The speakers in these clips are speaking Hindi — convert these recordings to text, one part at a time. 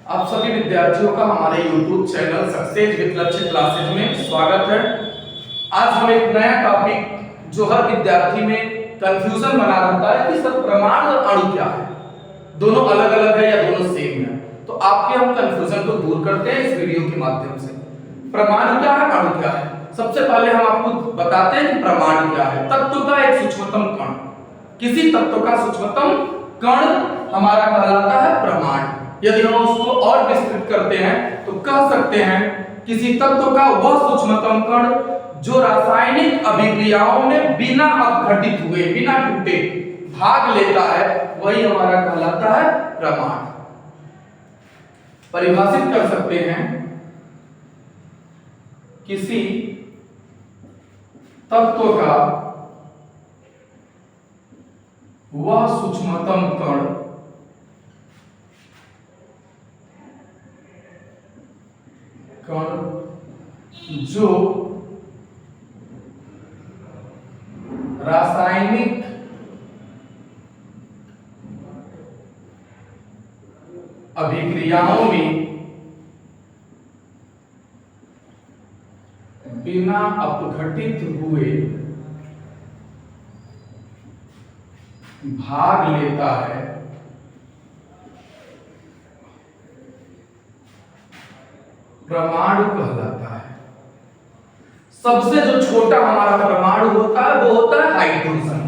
आप सभी विद्यार्थियों का हमारे YouTube चैनल सक्सेस विद लक्ष्य क्लासेज में स्वागत है। आज हम एक नया टॉपिक जो हर विद्यार्थी में कंफ्यूजन बना रहता है कि सर प्रमाण और अणु क्या है, दोनों अलग अलग है या दोनों सेम है। तो आपके हम कंफ्यूजन को दूर करते हैं इस वीडियो के माध्यम से। प्रमाण क्या है, अणु क्या है। सबसे पहले हम आपको बताते हैं कि प्रमाण क्या है। तत्व का एक सूक्ष्मतम कण, किसी तत्व का सूक्ष्मतम कण हमारा कहलाता है प्रमाण। यदि हम उसको और विस्तृत करते हैं तो कह सकते हैं किसी तत्व का वह सूक्ष्मतम कण जो रासायनिक अभिक्रियाओं में बिना अपघटित हुए, बिना टूटे भाग लेता है, वही हमारा कहलाता है प्रमाण। परिभाषित कर सकते हैं किसी तत्व का वह सूक्ष्मतम कण जो रासायनिक अभिक्रियाओं में बिना अपघटित हुए भाग लेता है, परमाणु कहलाता है। सबसे जो छोटा हमारा परमाणु होता है वो होता है हाइड्रोजन।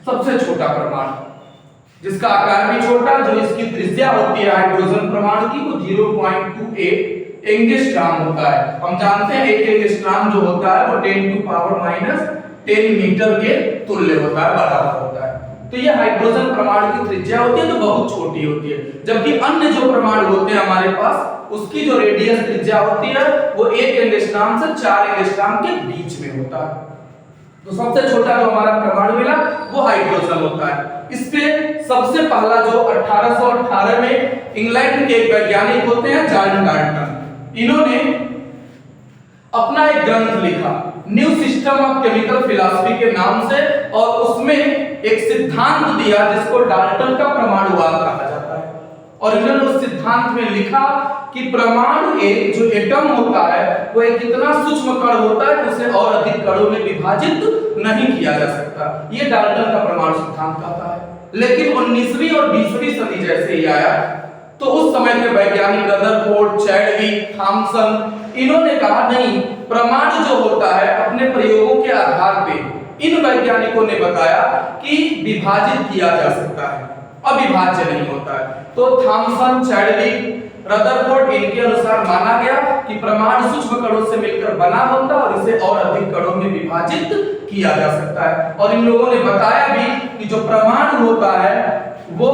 सबसे छोटा परमाणु जिसका आकार भी छोटा, जो इसकी त्रिज्या होती है हाइड्रोजन परमाणु की, वो 0.28 एंगस्ट्रॉम होता है। हम जानते हैं एक एंगस्ट्रॉम जो होता है वो 10⁻⁻10 मीटर के तुल्य होता है, बराबर होता है। तो ये हाइड्रोजन परमाणु की त्रिज्या होती है, तो बहुत छोटी होती है। जबकि अन्य जो परमाणु होते हैं हमारे पास, उसकी जो रेडियस त्रिज्या होती है वो 1 एंगस्ट्रॉम से 4 एंगस्ट्रॉम के बीच में होता है। तो सबसे छोटा जो हमारा परमाणु मिला वो हाइड्रोजन होता है। इस पे सबसे पहला जो 1818 में इंग्लैंड के एक वैज्ञानिक होते हैं जॉन डाल्टन, इन्होंने अपना एक ग्रंथ लिखा new system of chemical philosophy के नाम से, और उसमें एक सिद्धांत दिया जिसको डाल्टन का परमाणुवाद कहा जाता है। और इन्होंने उस सिद्धांत में लिखा कि परमाणु एक जो एटम होता है वो एक इतना सूक्ष्म कण होता है उसे और अधिक कणों में विभाजित नहीं किया जा सकता। ये डाल्टन का परमाणु सिद्धांत कहता है। लेकिन 19वीं और 20वीं सदी जैसे ही आया तो उस समय के वैज्ञानिक रदरफोर्ड, चैडविक, थॉमसन, इन्होंने कहा नहीं, परमाणु जो होता है अपने प्रयोगों के आधार पे इन वैज्ञानिकों ने बताया कि विभाजित किया जा सकता है, अविभाज्य नहीं होता है। तो थॉमसन, चैडविक, रदरफोर्ड, इनके अनुसार माना गया कि परमाणु सूक्ष्म कणों से मिलकर बना होता है और इसे और अधिक कणों में विभाजित किया जा सकता है। और इन लोगों ने बताया भी कि जो परमाणु होता है वो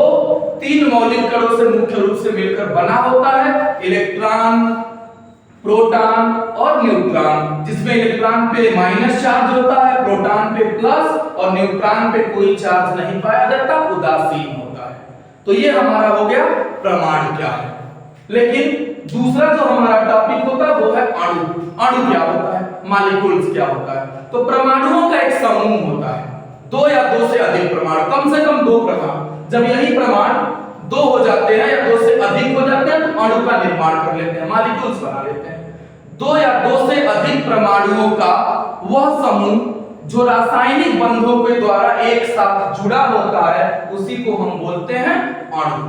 3 मौलिक कणों से मुख्य रूप से मिलकर बना होता है, इलेक्ट्रॉन, प्रोटॉन और न्यूट्रॉन, जिसमें इलेक्ट्रॉन पे माइनस चार्ज होता है, प्रोटॉन पे प्लस और न्यूट्रॉन पे कोई चार्ज नहीं पाया जाता, उदासीन होता है। तो ये हमारा हो गया परमाणु क्या है। लेकिन दूसरा जो हमारा टॉपिक होता है वो है अणु। अणु क्या होता है, मॉलिक्यूल्स क्या होता है। तो परमाणुओं का एक समूह होता है, 2 या 2 से अधिक परमाणु, कम से कम 2 परमाणु। जब यही परमाणु 2 हो जाते हैं या 2 से अधिक हो जाते हैं तो अणु का निर्माण कर लेते हैं, मॉलिक्यूल्स बना लेते हैं। 2 या 2 से अधिक परमाणुओं का वह समूह जो रासायनिक बंधों के द्वारा एक साथ जुड़ा होता है उसी को हम बोलते हैं अणु।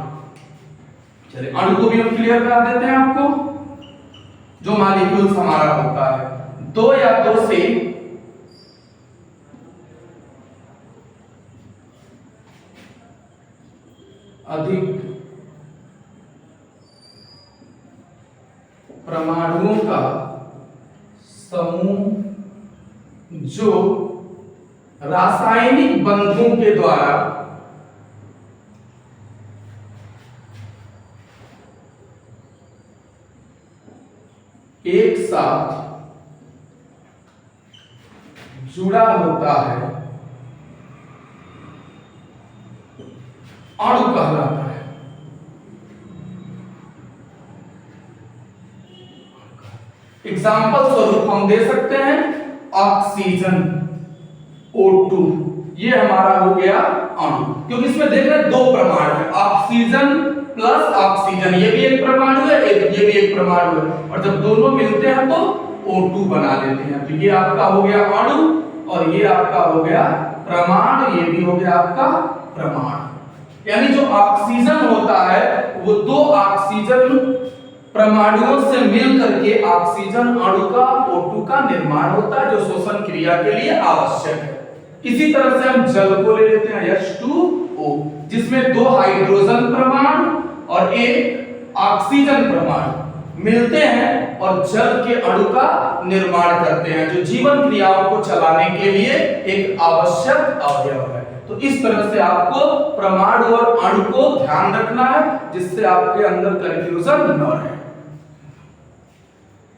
चलिए अणु को भी हम क्लियर करा देते हैं आपको। जो मॉलिक्यूल्स हमारा होता है 2 या 2 से अधिक परमाणुओं का समूह जो रासायनिक बंधों के द्वारा एक साथ जुड़ा होता है, अणु कहलाता है। एग्जाम्पल स्वरूप हम दे सकते हैं ऑक्सीजन, O2, ये हमारा हो गया अणु, क्योंकि इसमें देख रहे हैं 2 परमाणु है, ऑक्सीजन प्लस ऑक्सीजन, ये भी एक परमाणु है, ये भी एक परमाणु है, और जब दोनों मिलते हैं तो O2 बना लेते हैं। तो ये आपका हो गया अणु और ये आपका हो गया परमाणु, ये भी हो गया आपका परमाणु। यानी जो ऑक्सीजन होता है वो दो ऑक्सीजन परमाणुओं से मिल करके ऑक्सीजन अणु का O2 का निर्माण होता है, जो श्वसन क्रिया के लिए आवश्यक है। इसी तरह से हम जल को ले लेते हैं H2O, जिसमें दो हाइड्रोजन परमाणु और एक ऑक्सीजन परमाणु मिलते हैं और जल के अणु का निर्माण करते हैं, जो जीवन क्रियाओं को चलाने के लिए एक आवश्यक अवयव है। तो इस तरह से आपको परमाणु और अणु को ध्यान रखना है, जिससे आपके अंदर कंफ्यूजन न रहे।